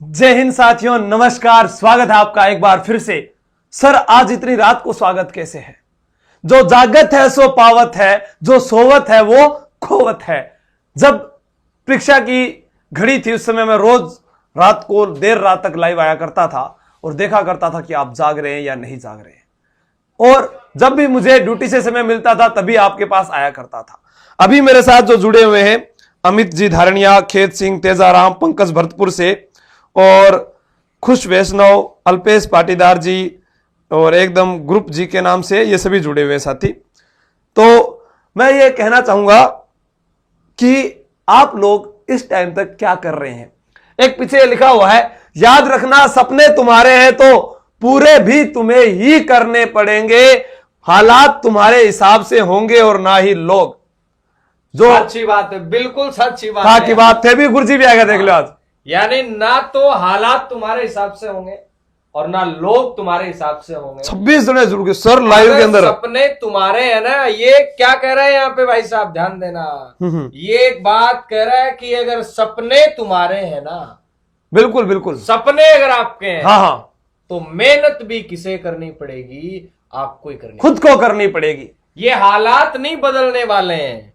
जय हिंद साथियों, नमस्कार। स्वागत है आपका एक बार फिर से। सर, आज इतनी रात को स्वागत कैसे है? जो जागत है सो पावत है, जो सोवत है वो खोवत है। जब परीक्षा की घड़ी थी उस समय मैं रोज रात को देर रात तक लाइव आया करता था और देखा करता था कि आप जाग रहे हैं या नहीं जाग रहे हैं। और जब भी मुझे ड्यूटी से समय मिलता था तभी आपके पास आया करता था। अभी मेरे साथ जो जुड़े हुए हैं अमित जी धारणिया, खेत सिंह, तेजाराम, पंकज भरतपुर से और खुश वैष्णव, अल्पेश पाटीदार जी और एकदम ग्रुप जी के नाम से ये सभी जुड़े हुए साथी। तो मैं ये कहना चाहूंगा कि आप लोग इस टाइम तक क्या कर रहे हैं। एक पीछे लिखा हुआ है, याद रखना सपने तुम्हारे हैं तो पूरे भी तुम्हें ही करने पड़ेंगे, हालात तुम्हारे हिसाब से होंगे और ना ही लोग। जो अच्छी बात है, बिल्कुल सच्ची बात हाँ है की बात थे भी गुरुजी भी आएगा, देख लो आज। यानी ना तो हालात तुम्हारे हिसाब से होंगे और ना लोग तुम्हारे हिसाब से होंगे। 26 जने जुड़ गए सर लाइव के अंदर। सपने तुम्हारे है ना, ये क्या कह रहा है यहाँ पे भाई साहब, ध्यान देना। ये एक बात कह रहा है कि अगर सपने तुम्हारे हैं ना, बिल्कुल बिल्कुल, सपने अगर आपके हैं, हाँ हाँ, तो मेहनत भी किसे करनी पड़ेगी? आपको ही करनी, खुद को करनी पड़ेगी। ये हालात नहीं बदलने वाले हैं,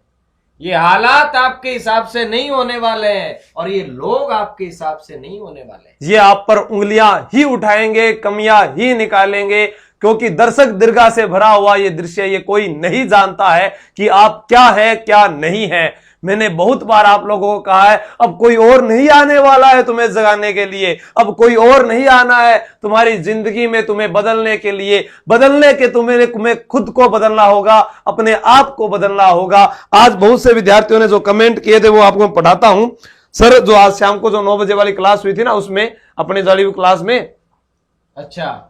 ये हालात आपके हिसाब से नहीं होने वाले हैं और ये लोग आपके हिसाब से नहीं होने वाले हैं। ये आप पर उंगलियां ही उठाएंगे, कमियां ही निकालेंगे, क्योंकि दर्शक दीर्घा से भरा हुआ ये दृश्य ये कोई नहीं जानता है कि आप क्या है क्या नहीं है। मैंने बहुत बार आप लोगों को कहा है, अब कोई और नहीं आने वाला है तुम्हें जगाने के लिए, अब कोई और नहीं आना है तुम्हारी जिंदगी में तुम्हें बदलने के लिए। बदलने के तुम्हें खुद को बदलना होगा, अपने आप को बदलना होगा। आज बहुत से विद्यार्थियों ने जो कमेंट किए थे वो आपको मैं पढ़ाता हूं। सर, जो आज शाम को जो 9 बजे वाली क्लास हुई थी ना, उसमें अपने जाली क्लास में, अच्छा,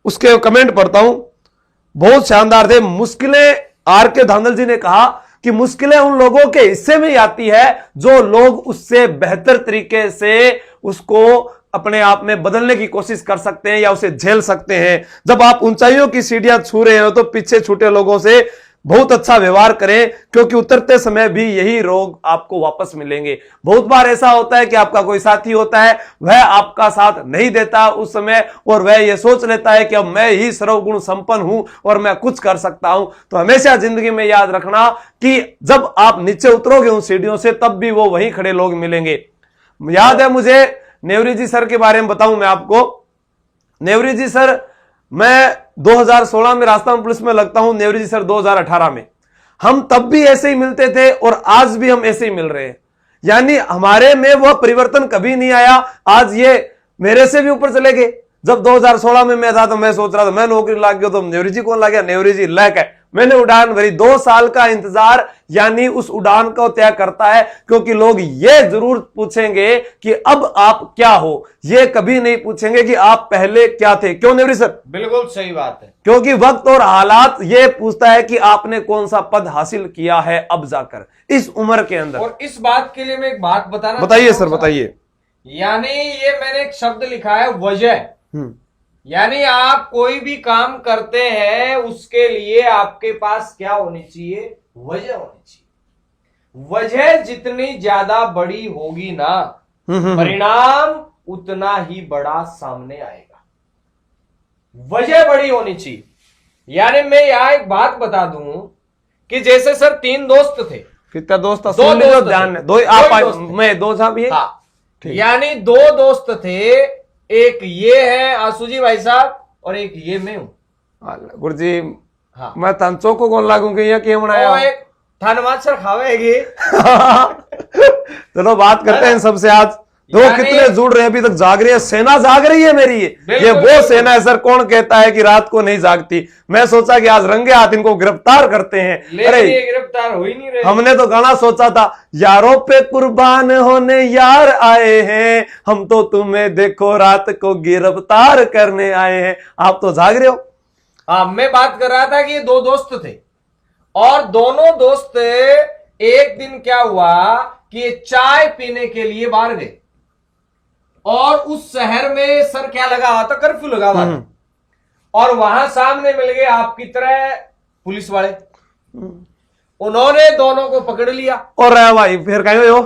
उसके कमेंट पढ़ता हूं, बहुत शानदार थे। मुश्किलें, आर के धांधल जी ने कहा कि मुश्किलें उन लोगों के हिस्से में ही आती है जो लोग उससे बेहतर तरीके से उसको अपने आप में बदलने की कोशिश कर सकते हैं या उसे झेल सकते हैं। जब आप ऊंचाइयों की सीढ़ियां छू रहे हो तो पीछे छूटे लोगों से बहुत अच्छा व्यवहार करें, क्योंकि उतरते समय भी यही रोग आपको वापस मिलेंगे। बहुत बार ऐसा होता है कि आपका कोई साथी होता है, वह आपका साथ नहीं देता उस समय और वह यह सोच लेता है कि अब मैं ही सर्वगुण संपन्न हूं और मैं कुछ कर सकता हूं। तो हमेशा जिंदगी में याद रखना कि जब आप नीचे उतरोगे उन सीढ़ियों से तब भी वो वहीं खड़े लोग मिलेंगे। याद है मुझे, नेवरी जी सर के बारे में बताऊं मैं आपको। नेवरी जी सर, मैं 2016 में राजस्थान पुलिस में लगता हूं, नेवरी जी सर 2018 में। हम तब भी ऐसे ही मिलते थे और आज भी हम ऐसे ही मिल रहे हैं। यानी हमारे में वह परिवर्तन कभी नहीं आया। आज ये मेरे से भी ऊपर चले गए। जब 2016 में मैं था तो मैं सोच रहा था मैं नौकरी लाग गया, तो नेवरी जी कौन ला गया? नेवरी जी लैक है। मैंने उड़ान भरी, 2 साल का इंतजार यानी उस उड़ान को तय करता है, क्योंकि लोग ये जरूर पूछेंगे कि अब आप क्या हो, ये कभी नहीं पूछेंगे कि आप पहले क्या थे। क्यों नेवरी सर? बिल्कुल सही बात है, क्योंकि वक्त और हालात ये पूछता है कि आपने कौन सा पद हासिल किया है अब जाकर इस उम्र के अंदर। और इस बात के लिए मैं एक बात बताना, बताइए सर, बताइए। यानी ये मैंने एक शब्द लिखा है, वजह। यानी आप कोई भी काम करते हैं उसके लिए आपके पास क्या होनी चाहिए? वजह होनी चाहिए। वजह जितनी ज्यादा बड़ी होगी ना, परिणाम उतना ही बड़ा सामने आएगा। वजह बड़ी होनी चाहिए। यानी मैं यहां एक बात बता दूं कि जैसे सर 3 दोस्त थे। कितना दोस्त? दो दोस्त ध्यान, थे। दो आप, मैं 2 साहब ये। हाँ, यानी 2 दोस्त थे, एक ये है आसूजी भाई साहब और एक ये मैं हूं। गुरुजी, हाँ, मैं तंचो को कौन लागू कि क्या बनाया? और एक धनवाद सर खावेगी। चलो बात करते हैं सबसे आज। देखो कितने जुड़ रहे हैं, अभी तक जाग रही है, सेना जाग रही है मेरी। ये वो सेना है सर, कौन कहता है कि रात को नहीं जागती। मैं सोचा कि आज रंगे हाथ इनको गिरफ्तार करते हैं। अरे ये गिरफ्तार हो ही नहीं रहे। हमने तो गाना सोचा था, यारों पे कुर्बान होने यार आए हैं, हम तो तुम्हें देखो रात को गिरफ्तार करने आए हैं। आप तो जाग रहे हो। हाँ, मैं बात कर रहा था कि ये 2 दोस्त थे और दोनों दोस्त एक दिन क्या हुआ कि ये चाय पीने के लिए बाहर गए और उस शहर में सर क्या लगा हुआ था? कर्फ्यू लगा हुआ था। और वहां सामने मिल गए आपकी तरह पुलिस वाले। उन्होंने दोनों को पकड़ लिया। और भाई फिर कहीं हो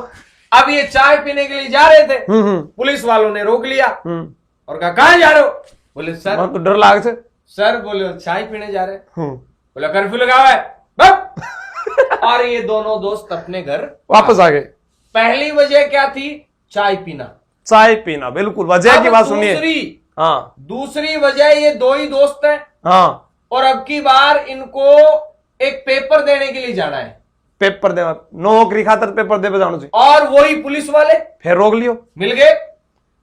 अब ये चाय पीने के लिए जा रहे थे, पुलिस वालों ने रोक लिया और कहा कहां जा रहे हो? बोले सर तो डर लाग से सर बोले चाय पीने जा रहे हैं। बोला कर्फ्यू लगा हुआ है। और ये दोनों दोस्त अपने घर वापस आ गए। पहली वजह क्या थी? चाय पीना। चाय पीना, बिल्कुल वजह की बात सुनिए। हाँ, दूसरी वजह, ये दो ही दोस्त हैं। हाँ, और अब की बार इनको एक पेपर देने के लिए जाना है। पेपर दे, नौकरी खातर पेपर दे जाना चाहिए। और वही पुलिस वाले फिर रोक लियो, मिल गए।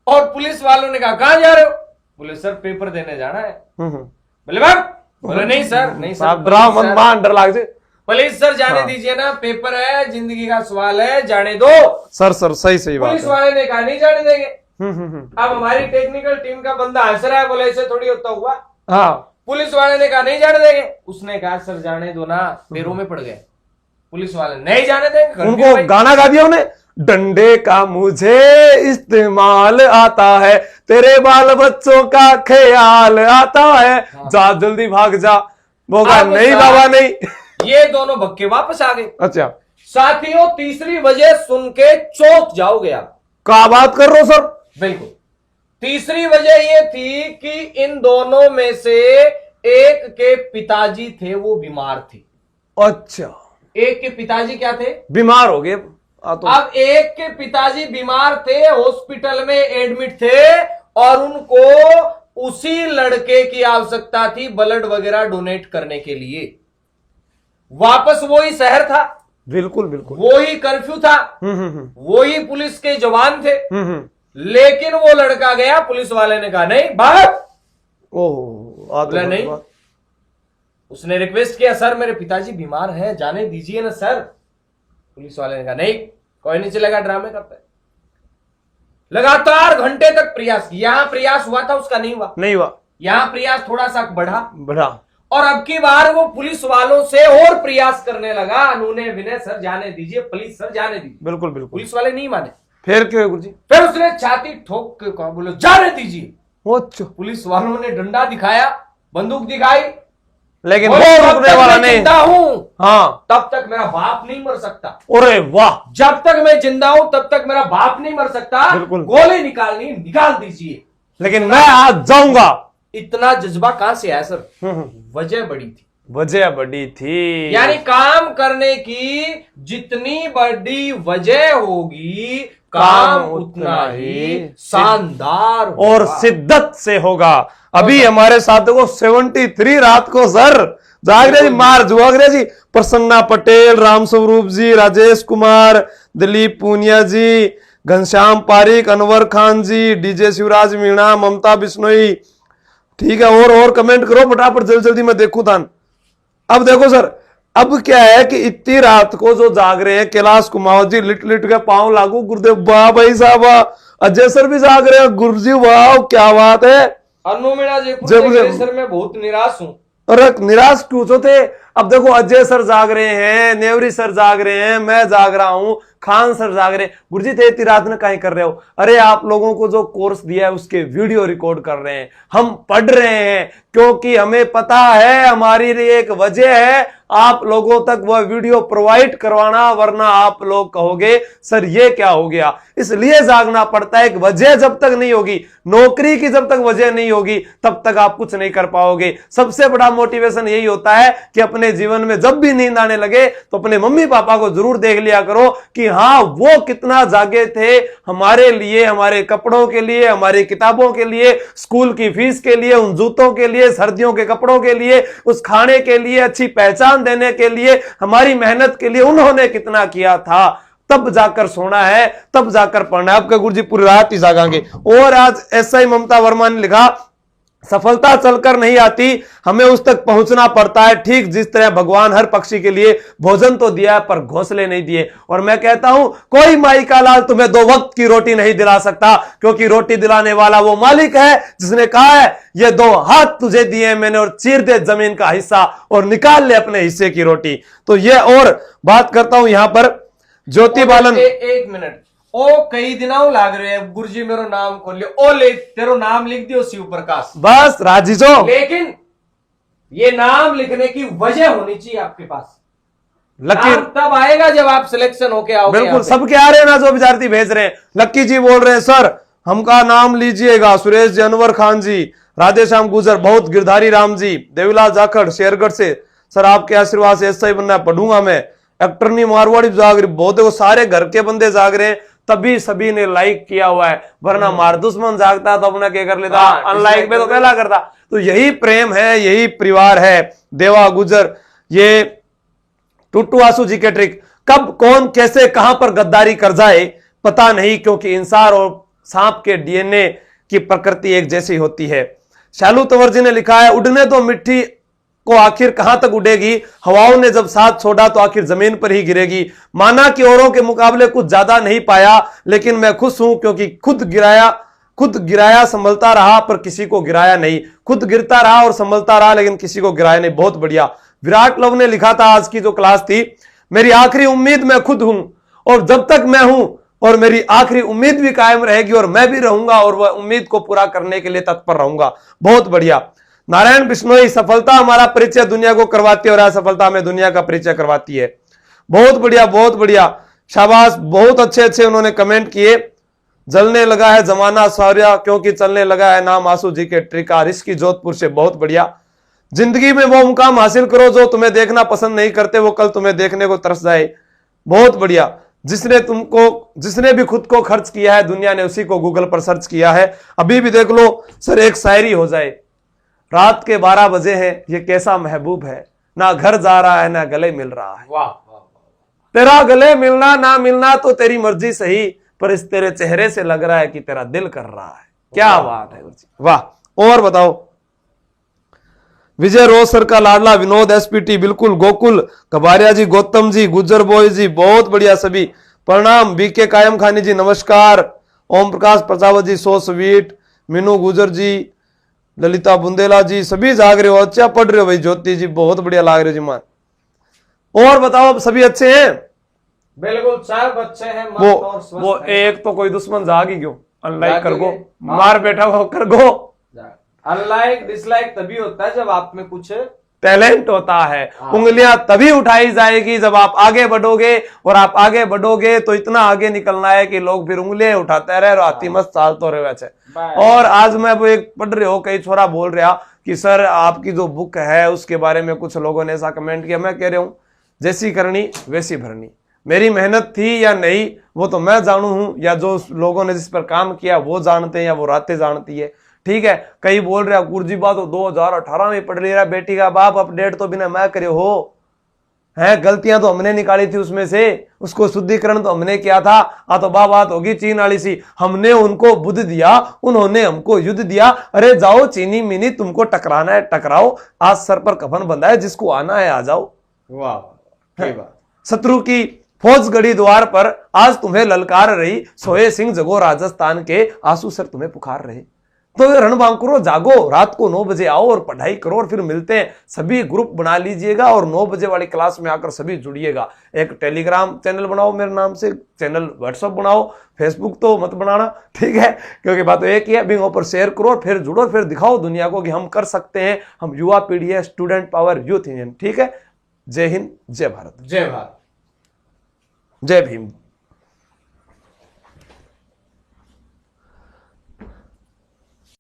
और पुलिस वालों ने कहा कहां जा रहे हो? बोले सर पेपर देने जाना है। बोले बाप, बोले नहीं सर, नहीं सर, डरा मत मान, डर लाग से। पुलिस सर जाने दीजिए ना, पेपर है, जिंदगी का सवाल है, जाने दो। सर सही बात। पुलिस वाले ने कहा नहीं जाने देंगे। अब हमारी टेक्निकल टीम का बंदा हंस रहा है, बोले ऐसे थोड़ी होता हुआ। हाँ, पुलिस वाले ने कहा नहीं जाने देंगे। उसने कहा सर जाने दो ना, पैरों में पड़ गए। पुलिस वाले नहीं जाने देंगे। उनको गाना गा दिया उन्हें, डंडे का मुझे इस्तेमाल आता है, तेरे बाल बच्चों का ख्याल आता है, जा जल्दी भाग जा। वो कहा नहीं बाबा नहीं। ये दोनों भक्के वापस आ गए। अच्छा साथियों, तीसरी वजह सुन के चौंक जाओगे आप। क्या बात कर रहे हो सर? बिल्कुल, तीसरी वजह ये थी कि इन दोनों में से एक के पिताजी थे, वो बीमार थे। अच्छा, एक के पिताजी क्या थे? बीमार हो गए। तो अब एक के पिताजी बीमार थे, हॉस्पिटल में एडमिट थे और उनको उसी लड़के की आवश्यकता थी ब्लड वगैरह डोनेट करने के लिए। वापस वही शहर था, बिल्कुल बिल्कुल, वही कर्फ्यू था, वही पुलिस के जवान थे। लेकिन वो लड़का गया, पुलिस वाले ने कहा नहीं भाग। बोला नहीं। उसने रिक्वेस्ट किया सर मेरे पिताजी बीमार हैं, जाने दीजिए ना सर। पुलिस वाले ने कहा नहीं, कोई नहीं चलेगा, ड्रामे करता है। लगातार घंटे तक प्रयास किया। यहां प्रयास हुआ था, उसका नहीं हुआ। यहां प्रयास थोड़ा सा बढ़ा। और अब की बार वो पुलिस वालों से और प्रयास करने लगा, उन्होंने विनय सर जाने दीजिए, पुलिस सर जाने दीजिए। बिल्कुल। पुलिस वाले नहीं माने। फिर क्यों गुरुजी? फिर उसने छाती ठोक के कहा बोलो जाने दीजिए। अच्छा, पुलिस वालों ने डंडा दिखाया, बंदूक दिखाई, लेकिन वो रुकने वाला नहीं। जिंदा हूं हाँ, तब तक मेरा बाप नहीं मर सकता। अरे वाह, जब तक मैं जिंदा हूं तब तक मेरा बाप नहीं मर सकता। बिल्कुल। गोली निकालनी निकाल दीजिए, लेकिन मैं आज जाऊंगा। इतना जज्बा कहां से आया सर? वजह बड़ी थी। यानी काम करने की जितनी बड़ी वजह होगी, काम उतना ही शानदार और शिद्दत से होगा। अभी हमारे साथ देखो 73 रात को सर जाग रहे जी, मार जुआग रहे जी, प्रसन्ना पटेल, राम स्वरूप जी, राजेश कुमार, दिलीप पूनिया जी, घनश्याम पारिक, अनवर खान जी, डीजे शिवराज मीणा, ममता बिश्नोई। ठीक है, और कमेंट करो फटाफट, जल्दी मैं देखूं था। अब देखो सर, अब क्या है कि इतनी रात को जो जाग रहे हैं, कैलाश कुमार जी लिट के पांव लागू, गुरुदेव वाह भाई साहब, अजय सर भी जाग रहे हैं, गुरु जी वाह क्या बात है। अनु मीणा जयपुर सर मैं बहुत निराश हूं। अरे निराश क्यों थे? अब देखो अजय सर जाग रहे हैं, नेवरी सर जाग रहे हैं, मैं जाग रहा हूं, खान सर जाग रहे हैं। गुरुजी थे इतनी रात में कहीं कर रहे हो? अरे आप लोगों को जो कोर्स दिया है उसके वीडियो रिकॉर्ड कर रहे हैं, हम पढ़ रहे हैं, क्योंकि हमें पता है हमारी एक वजह है आप लोगों तक वह वीडियो प्रोवाइड करवाना, वरना आप लोग कहोगे सर ये क्या हो गया। इसलिए जागना पड़ता है। एक वजह जब तक नहीं होगी, नौकरी की जब तक वजह नहीं होगी, तब तक आप कुछ नहीं कर पाओगे। सबसे बड़ा मोटिवेशन यही होता है कि अपने जीवन में जब भी नींद आने लगे तो अपने मम्मी पापा को जरूर देख लिया करो कि हाँ वो कितना जागे थे हमारे लिए, हमारे कपड़ों के लिए, हमारी किताबों के लिए, स्कूल की फीस के लिए, उन जूतों के लिए, सर्दियों के कपड़ों के लिए, उस खाने के लिए, अच्छी पहचान देने के लिए, हमारी मेहनत के लिए उन्होंने कितना किया था। तब जाकर सोना है, तब जाकर पढ़ना है। आपका गुरुजी पूरी रात ही जागांगे। और आज ऐसा ही ममता वर्मा ने लिखा, सफलता चलकर नहीं आती, हमें उस तक पहुंचना पड़ता है। ठीक जिस तरह भगवान हर पक्षी के लिए भोजन तो दिया पर घोंसले नहीं दिए। और मैं कहता हूं कोई माई का लाल तुम्हें 2 वक्त की रोटी नहीं दिला सकता, क्योंकि रोटी दिलाने वाला वो मालिक है जिसने कहा है ये 2 हाथ तुझे दिए मैंने और चीर दे जमीन का हिस्सा और निकाल ले अपने हिस्से की रोटी। तो ये और बात करता हूं यहां पर ज्योति बालन। एक मिनट, ओ कई दिनों लाग रहे हैं गुरुजी मेरो नाम खोल लियो, ओ ले तेरो नाम लिख दियो शिव प्रकाश, बस राजी जो। लेकिन ये नाम लिखने की वजह होनी चाहिए आपके पास। लकी नाम तब आएगा जब आप सिलेक्शन होके आओगे। बिल्कुल सबके आ रहे हैं ना, जो विद्यार्थी भेज रहे हैं। लक्की जी बोल रहे हैं सर हमका नाम लीजिएगा, सुरेश जी, अनवर खान जी, राधेश्याम गुजर, बहुत गिरधारी राम जी, देवीलाल जाखड़ शेरगढ़ से, सर आपके आशीर्वाद से एसआई बनना पढ़ूंगा मैं, एक्टर नहीं मारवाड़ी जाग रही, बहुत देखो सारे घर के बंदे जाग रहे हैं, तभी सभी ने लाइक किया हुआ है, वरना मार दुश्मन जागता तो अपना क्या कर लेता, अनलाइक पे तो कहला करता। तो यही प्रेम है, यही परिवार है। देवा गुजर, ये टुट्टू आसू जी के ट्रिक, कब कौन कैसे कहां पर गद्दारी कर जाए पता नहीं, क्योंकि इंसान और सांप के डीएनए की प्रकृति एक जैसी होती है। शालू तंवर जी ने लिखा है उड़ने तो मिट्टी को आखिर कहां तक उड़ेगी, हवाओं ने जब साथ छोड़ा तो आखिर जमीन पर ही गिरेगी। माना कि औरों के मुकाबले कुछ ज्यादा नहीं पाया, लेकिन मैं खुश हूं क्योंकि खुद गिराया संभलता रहा पर किसी को गिराया नहीं, खुद गिरता रहा और संभलता रहा लेकिन किसी को गिराया नहीं। बहुत बढ़िया। विराट लव ने लिखा था आज की जो क्लास थी, मेरी आखिरी उम्मीद मैं खुद हूं और जब तक मैं हूं और मेरी आखिरी उम्मीद भी कायम रहेगी और मैं भी रहूंगा और वह उम्मीद को पूरा करने के लिए तत्पर रहूंगा। बहुत बढ़िया। नारायण बिश्नोई, सफलता हमारा परिचय दुनिया को करवाती है और असफलता हमें दुनिया का परिचय करवाती है। बहुत बढ़िया, बहुत बढ़िया, शाबाश, बहुत अच्छे अच्छे उन्होंने कमेंट किए। जलने लगा है जमाना सौर्या क्योंकि चलने लगा है नाम आंसू जी के ट्रिकार, इसकी जोधपुर से। बहुत बढ़िया। जिंदगी में वो मुकाम हासिल करो जो तुम्हें देखना पसंद नहीं करते, वो कल तुम्हें देखने को तरस जाए। बहुत बढ़िया। जिसने भी खुद को खर्च किया है दुनिया ने उसी को गूगल पर सर्च किया है। अभी भी देख लो सर, एक शायरी हो जाए, रात के 12 बजे हैं, ये कैसा महबूब है, ना घर जा रहा है ना गले मिल रहा है। वाह वाह, तेरा गले मिलना ना मिलना तो तेरी मर्जी सही, पर इस तेरे चेहरे से लग रहा है कि तेरा दिल कर रहा है। क्या बात है गुरुजी, वाह। और बताओ। विजय रोज सर का लाडला विनोद एसपीटी, बिल्कुल। गोकुल कबारिया जी, गौतम जी, गुज्जर बॉय जी, बहुत बढ़िया सभी, प्रणाम। बीके कायम खानी जी नमस्कार। ओम प्रकाश प्रजापत जी, सो स्वीट। मीनू गुजर जी, ललिता बुंदेला जी, सभी जाग रहे हो, अच्छा पढ़ रहे हो भाई। ज्योति जी, बहुत बढ़िया लाग रहे हो जी मान। और बताओ, अब सभी अच्छे हैं? बिल्कुल सब अच्छे हैं। वो एक तो कोई दुश्मन जाग ही क्यों, अनलाइक कर गो, मार बैठा हो कर गो। अनलाइक डिसलाइक तभी होता है जब आप में कुछ टैलेंट होता है। उंगलियां तभी उठाई जाएगी जब आप आगे बढ़ोगे, और आप आगे बढ़ोगे तो इतना आगे निकलना है कि लोग फिर उंगलियां उठाते रहे, हाथी मस्त चाल तो रहे वैसे। और आज मैं वो एक पढ़ रहे हो, कई छोरा बोल रहा कि सर आपकी जो बुक है उसके बारे में कुछ लोगों ने ऐसा कमेंट किया। मैं कह रहा हूं जैसी करनी वैसी भरनी। मेरी मेहनत थी या नहीं वो तो मैं जानू हूं, या जो लोगों ने जिस पर काम किया वो जानते हैं, या वो रातें जानती है। ठीक है। कई बोल रहे गुरुजी बात तो 2018 में पढ़ रहा बेटी का बाप, अपडेट तो बिना मैं करे हो है, गलतियां तो हमने निकाली थी उसमें से, उसको शुद्धिकरण तो हमने किया था। तो बात होगी चीन वाली सी, हमने उनको बुद्ध दिया, उन्होंने हमको युद्ध दिया। अरे जाओ चीनी मिनी, तुमको टकराना है टकराओ, आज सर पर कफन बंधा है, जिसको आना है आ जाओ। वाह, शत्रु की फौज गड़ी द्वार पर, आज तुम्हें ललकार रही, सोए सिंह जगो राजस्थान के, आंसू सर तुम्हें पुकार रहे। तो रणबांकुरो जागो, रात को 9 बजे आओ और पढ़ाई करो, और फिर मिलते हैं। सभी ग्रुप बना लीजिएगा और 9 बजे वाली क्लास में आकर सभी जुड़िएगा। एक टेलीग्राम चैनल बनाओ मेरे नाम से, चैनल व्हाट्सएप बनाओ, फेसबुक तो मत बनाना, ठीक है, क्योंकि बात तो एक ही है। बिंगो पर शेयर करो, फिर जुड़ो, फिर दिखाओ दुनिया को कि हम कर सकते हैं। हम युवा पीढ़ी है, स्टूडेंट पावर, यूथ इंडियन। ठीक है। जय हिंद, जय भारत, जय भारत, जय भीम।